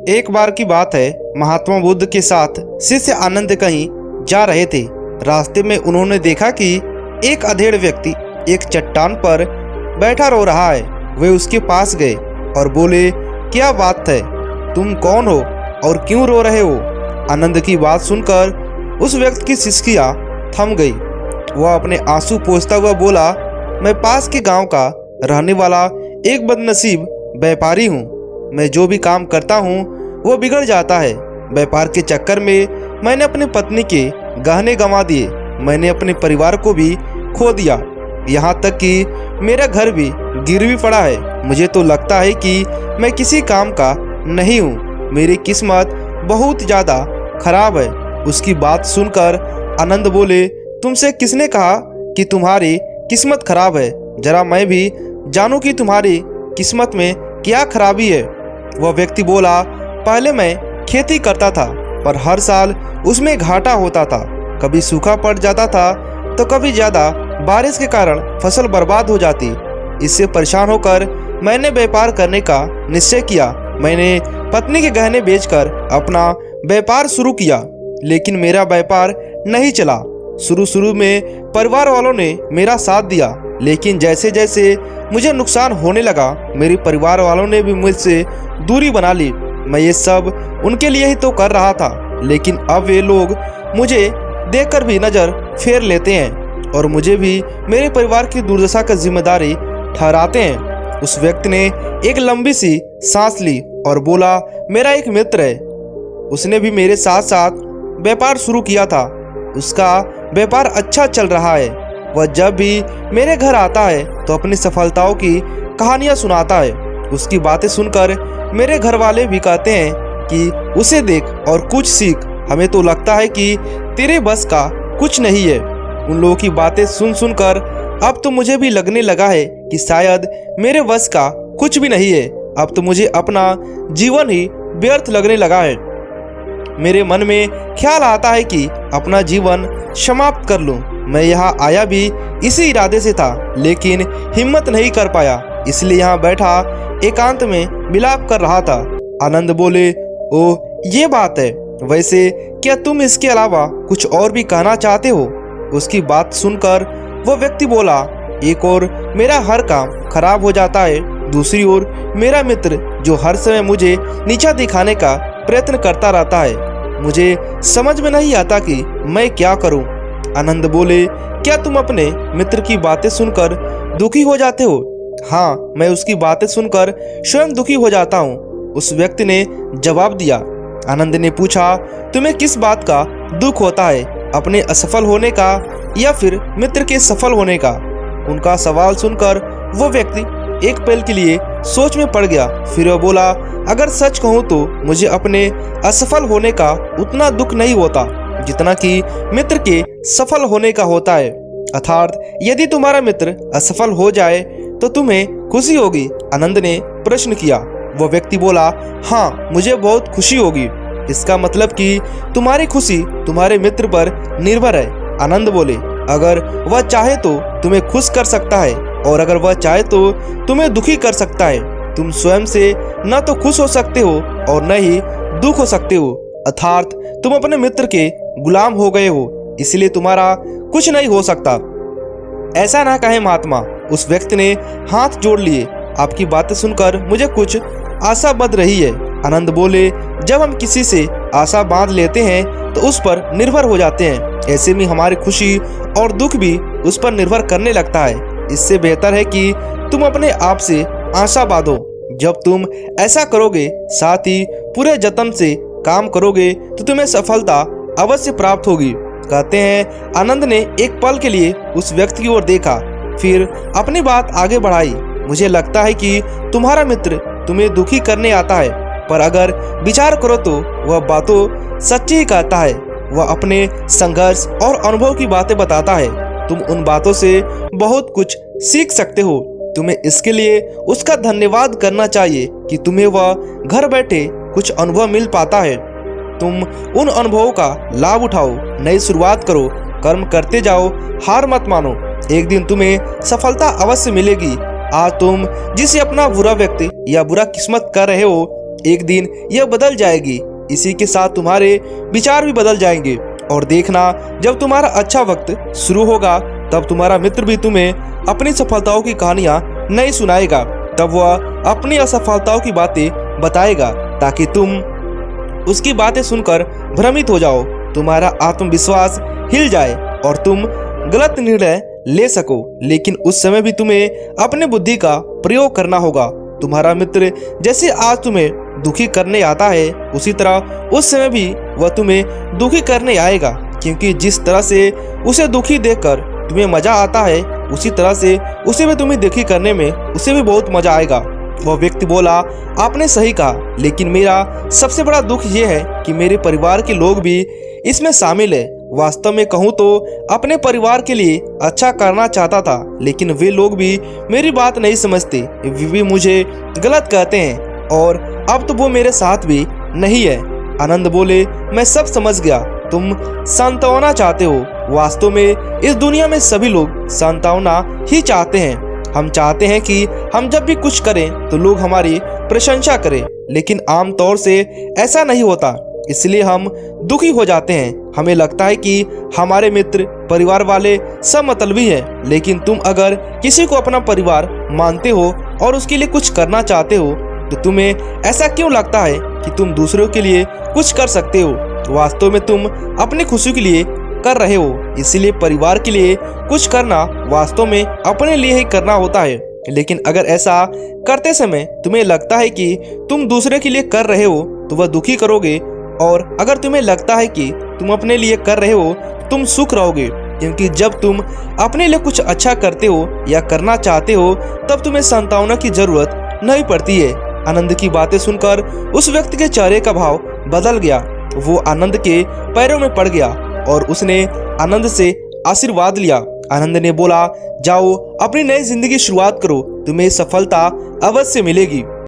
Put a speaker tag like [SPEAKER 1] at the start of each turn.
[SPEAKER 1] एक बार की बात है, महात्मा बुद्ध के साथ शिष्य आनंद कहीं जा रहे थे। रास्ते में उन्होंने देखा कि एक अधेड़ व्यक्ति एक चट्टान पर बैठा रो रहा है। वे उसके पास गए और बोले, क्या बात है, तुम कौन हो और क्यों रो रहे हो? आनंद की बात सुनकर उस व्यक्ति की सिसकियां थम गई। वह अपने आंसू पोंछता हुआ बोला, मैं पास के गांव का रहने वाला एक बदनसीब व्यापारी हूँ। मैं जो भी काम करता हूँ वो बिगड़ जाता है। व्यापार के चक्कर में मैंने अपनी पत्नी के गहने गंवा दिए। मैंने अपने परिवार को भी खो दिया, यहाँ तक कि मेरा घर भी गिरवी पड़ा है। मुझे तो लगता है कि मैं किसी काम का नहीं हूँ। मेरी किस्मत बहुत ज़्यादा खराब है। उसकी बात सुनकर आनंद बोले, तुमसे किसने कहा कि तुम्हारी किस्मत खराब है? जरा मैं भी जानूं कि तुम्हारी किस्मत में क्या खराबी है। वह व्यक्ति बोला, पहले मैं खेती करता था, पर हर साल उसमें घाटा होता था। कभी सूखा पड़ जाता था तो कभी ज़्यादा बारिश के कारण फसल बर्बाद हो जाती। इससे परेशान होकर मैंने व्यापार करने का निश्चय किया। मैंने पत्नी के गहने बेचकर अपना व्यापार शुरू किया, लेकिन मेरा व्यापार नहीं चला। शुरू में परिवार वालों ने मेरा साथ दिया, लेकिन जैसे जैसे मुझे नुकसान होने लगा, मेरे परिवार वालों ने भी मुझसे दूरी बना ली। मैं ये सब उनके लिए ही तो कर रहा था, लेकिन अब वे लोग मुझे देखकर भी नज़र फेर लेते हैं और मुझे भी मेरे परिवार की दुर्दशा का जिम्मेदारी ठहराते हैं। उस व्यक्ति ने एक लंबी सी सांस ली और बोला, मेरा एक मित्र है, उसने भी मेरे साथ साथ व्यापार शुरू किया था। उसका व्यापार अच्छा चल रहा है। वह जब भी मेरे घर आता है तो अपनी सफलताओं की कहानियां सुनाता है। उसकी बातें सुनकर मेरे घर वाले भी कहते हैं कि उसे देख और कुछ सीख। हमें तो लगता है कि तेरे बस का कुछ नहीं है। उन लोगों की बातें सुनकर अब तो मुझे भी लगने लगा है कि शायद मेरे बस का कुछ भी नहीं है। अब तो मुझे अपना जीवन ही व्यर्थ लगने लगा है। मेरे मन में ख्याल आता है कि अपना जीवन समाप्त कर लूं। मैं यहाँ आया भी इसी इरादे से था, लेकिन हिम्मत नहीं कर पाया, इसलिए यहाँ बैठा एकांत में विलाप कर रहा था। आनंद बोले, ओह ये बात है, वैसे क्या तुम इसके अलावा कुछ और भी कहना चाहते हो? उसकी बात सुनकर वो व्यक्ति बोला, एक और मेरा हर काम खराब हो जाता है, दूसरी ओर मेरा मित्र जो हर समय मुझे नीचा दिखाने का प्रयत्न करता रहता है। मुझे समझ में नहीं आता कि मैं क्या करूं। आनंद बोले, क्या तुम अपने मित्र की बातें सुनकर दुखी हो जाते हो? हाँ, मैं उसकी बातें सुनकर स्वयं दुखी हो जाता हूँ, उस व्यक्ति ने जवाब दिया। आनंद ने पूछा, तुम्हें किस बात का दुख होता है, अपने असफल होने का या फिर मित्र के सफल होने का? उनका सवाल सुनकर वो व्यक्ति एक पल के लिए सोच में पड़ गया। फिर वह बोला, अगर सच कहूँ तो मुझे अपने असफल होने का उतना दुख नहीं होता जितना कि मित्र के सफल होने का होता है। अर्थात यदि तुम्हारा मित्र असफल हो जाए तो तुम्हें खुशी होगी? आनंद ने प्रश्न किया। वह व्यक्ति बोला, हाँ मुझे बहुत खुशी होगी। इसका मतलब कि तुम्हारी खुशी तुम्हारे मित्र पर निर्भर है। आनंद बोले, अगर वह चाहे तो तुम्हें खुश कर सकता है और अगर वह चाहे तो तुम्हें दुखी कर सकता है। तुम स्वयं से न तो खुश हो सकते हो और न ही दुख हो सकते हो। अर्थात तुम अपने मित्र के गुलाम हो गए हो, इसलिए तुम्हारा कुछ नहीं हो सकता। ऐसा ना कहे महात्मा, उस व्यक्ति ने हाथ जोड़ लिए। आपकी बातें सुनकर मुझे कुछ आशा बंध रही है। आनंद बोले, जब हम किसी से आशा बांध लेते हैं तो उस पर निर्भर हो जाते हैं। ऐसे में हमारी खुशी और दुख भी उस पर निर्भर करने लगता है। इससे बेहतर है कि तुम अपने आप से आशा बांधो। जब तुम ऐसा करोगे, साथ ही पूरे जतन से काम करोगे, तो तुम्हें सफलता अवश्य प्राप्त होगी। कहते हैं आनंद ने एक पल के लिए उस व्यक्ति की ओर देखा, फिर अपनी बात आगे बढ़ाई। मुझे लगता है कि तुम्हारा मित्र तुम्हें दुखी करने आता है, पर अगर विचार करो तो वह बातों सच्ची ही कहता है। वह अपने संघर्ष और अनुभव की बातें बताता है। तुम उन बातों से बहुत कुछ सीख सकते हो। तुम्हें इसके लिए उसका धन्यवाद करना चाहिए कि तुम्हें वह घर बैठे कुछ अनुभव मिल पाता है। तुम उन अनुभवों का लाभ उठाओ, नई शुरुआत करो, कर्म करते जाओ, हार मत मानो। एक दिन तुम्हें सफलता अवश्य मिलेगी। आज तुम जिसे अपना बुरा व्यक्ति या बुरा किस्मत कर रहे हो, एक दिन यह बदल जाएगी। इसी के साथ तुम्हारे विचार भी बदल जाएंगे। और देखना, जब तुम्हारा अच्छा वक्त शुरू होगा तब तुम्हारा मित्र भी तुम्हें अपनी सफलताओं की कहानियां नहीं सुनाएगा। तब वह अपनी असफलताओं की बातें बताएगा ताकि तुम उसकी बातें सुनकर भ्रमित हो जाओ, तुम्हारा आत्मविश्वास हिल जाए और तुम गलत निर्णय ले सको। लेकिन उस समय भी तुम्हें अपने बुद्धि का प्रयोग करना होगा। तुम्हारा मित्र जैसे आज तुम्हें दुखी करने आता है, उसी तरह उस समय भी वह तुम्हें दुखी करने आएगा, क्योंकि जिस तरह से उसे दुखी देखकर तुम्हें मजा आता है, उसी तरह से उसे भी तुम्हें दुखी करने में उसे भी बहुत मजा आएगा। वह व्यक्ति बोला, आपने सही कहा, लेकिन मेरा सबसे बड़ा दुख ये है कि मेरे परिवार के लोग भी इसमें शामिल है। वास्तव में कहूँ तो अपने परिवार के लिए अच्छा करना चाहता था, लेकिन वे लोग भी मेरी बात नहीं समझते। वे भी मुझे गलत कहते हैं और अब तो वो मेरे साथ भी नहीं है। आनंद बोले, मैं सब समझ गया, तुम सांत्वना चाहते हो। वास्तव में इस दुनिया में सभी लोग सांत्वना ही चाहते हैं। हम चाहते हैं कि हम जब भी कुछ करें तो लोग हमारी प्रशंसा करें, लेकिन आमतौर से ऐसा नहीं होता, इसलिए हम दुखी हो जाते हैं। हमें लगता है कि हमारे मित्र, परिवार वाले सब मतलबी हैं, लेकिन तुम अगर किसी को अपना परिवार मानते हो और उसके लिए कुछ करना चाहते हो तो तुम्हें ऐसा क्यों लगता है कि तुम दूसरों के लिए कुछ कर सकते हो? वास्तव में तुम अपनी खुशी के लिए कर रहे हो, इसीलिए परिवार के लिए कुछ करना वास्तव में अपने लिए ही करना होता है। लेकिन अगर ऐसा करते समय तुम्हें लगता है कि तुम दूसरे के लिए कर रहे हो तो वह दुखी करोगे, और अगर तुम्हें लगता है कि तुम अपने लिए कर रहे हो तुम सुख रहोगे, क्योंकि जब तुम अपने लिए कुछ अच्छा करते हो या करना चाहते हो तब तुम्हें सांत्वना की जरूरत नहीं पड़ती है। आनंद की बातें सुनकर उस व्यक्ति के चेहरे का भाव बदल गया। वो आनंद के पैरों में पड़ गया और उसने आनंद से आशीर्वाद लिया। आनंद ने बोला, जाओ अपनी नई जिंदगी शुरुआत करो, तुम्हें सफलता अवश्य मिलेगी।